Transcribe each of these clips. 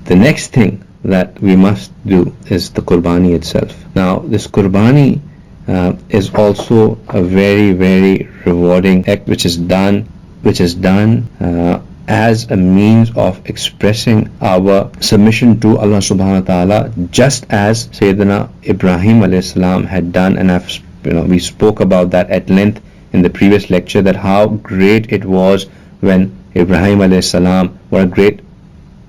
The next thing that we must do is the Qurbani itself. Now, this Qurbani is also a very, very rewarding act which is done as a means of expressing our submission to Allah subhanahu wa ta'ala, just as Sayyidina Ibrahim alayhi salam had done. And we spoke about that at length in the previous lecture, that how great it was when Ibrahim alayhi salam, what a great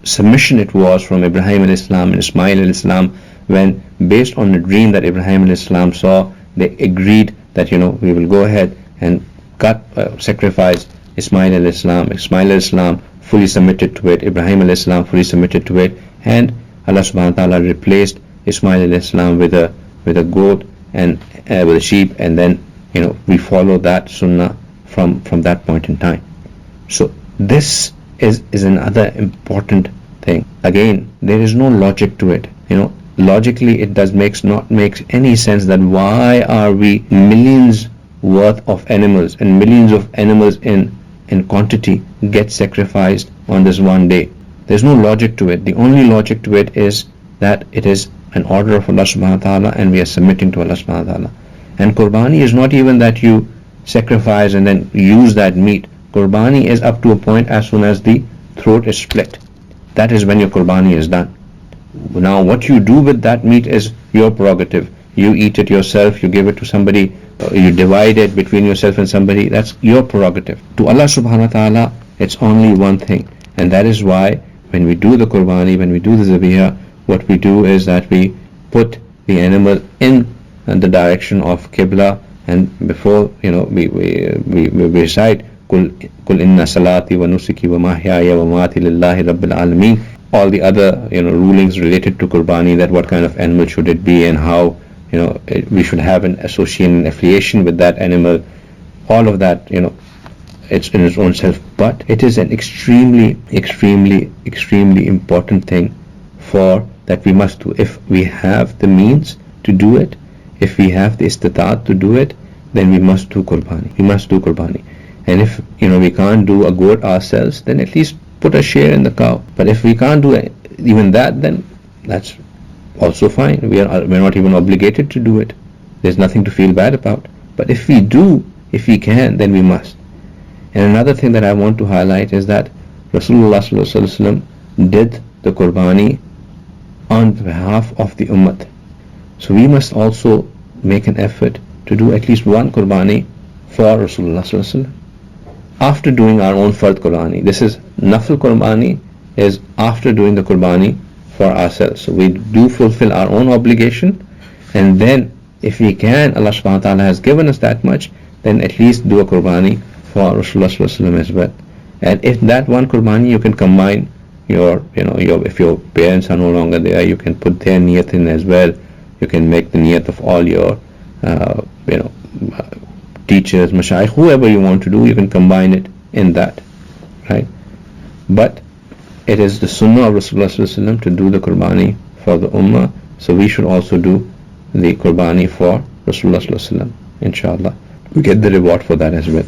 submission it was from Ibrahim alayhi salam and Ismail alayhi salam, when based on the dream that Ibrahim alayhi salam saw, they agreed that we will go ahead and sacrifice Ismail alayhi salam. Ismail alayhi salam fully submitted to it, Ibrahim alayhi salam fully submitted to it, and Allah subhanahu wa ta'ala replaced Ismail alayhi salam with a goat and with a sheep, and then we follow that sunnah from that point in time. So this is another important thing. Again, there is no logic to it. Logically it not makes any sense that why are we millions worth of animals and millions of animals in quantity get sacrificed on this one day. There's no logic to it. The only logic to it is that it is an order of Allah subhanahu wa ta'ala and we are submitting to Allah subhanahu wa ta'ala. And Qurbani is not even that you sacrifice and then use that meat. Qurbani is up to a point as soon as the throat is split. That is when your Qurbani is done. Now what you do with that meat is your prerogative. You eat it yourself, you give it to somebody, you divide it between yourself and somebody, that's your prerogative. To Allah subhanahu wa ta'ala, it's only one thing, and that is why when we do the Qurbani, when we do the Zabihah, what we do is that we put the animal in the direction of Qibla, and before we recite Kul inna salati wa nusuki wa mahyaya wa mamati lillahi rabbil alameen, all the other rulings related to Qurbani, that what kind of animal should it be and how we should have an association and affiliation with that animal, all of that it's in its own self. But it is an extremely important thing that we must do. If we have the means to do it, if we have the istitaat to do it, then we must do Qurbani. And if we can't do a goat ourselves, then at least put a share in the cow. But if we can't do even that, then that's also fine. We're not even obligated to do it. There's nothing to feel bad about. But if we can, then we must. And another thing that I want to highlight is that Rasulullah sallallahu alaihi wasallam did the Qurbani on behalf of the Ummah. So we must also make an effort to do at least one Qurbani for Rasulullah sallallahu alaihi wasallam after doing our own Fard Qurbani. This is Nafil Qurbani, is after doing the Qurbani for ourselves. So we do fulfill our own obligation, and then if we can, Allah subhanahu wa ta'ala has given us that much, then at least do a Qurbani for Rasulullah sallallahu alaihi wasallam as well. And if that one Qurbani you can combine if your parents are no longer there, you can put their niyat in as well. You can make the niyat of all your teachers, mashayikh, whoever you want to do, you can combine it in that, right? But it is the sunnah of Rasulullah sallallahu alaihi wasallam to do the Qurbani for the ummah, so we should also do the Qurbani for Rasulullah sallallahu alaihi wasallam, inshallah. We get the reward for that as well.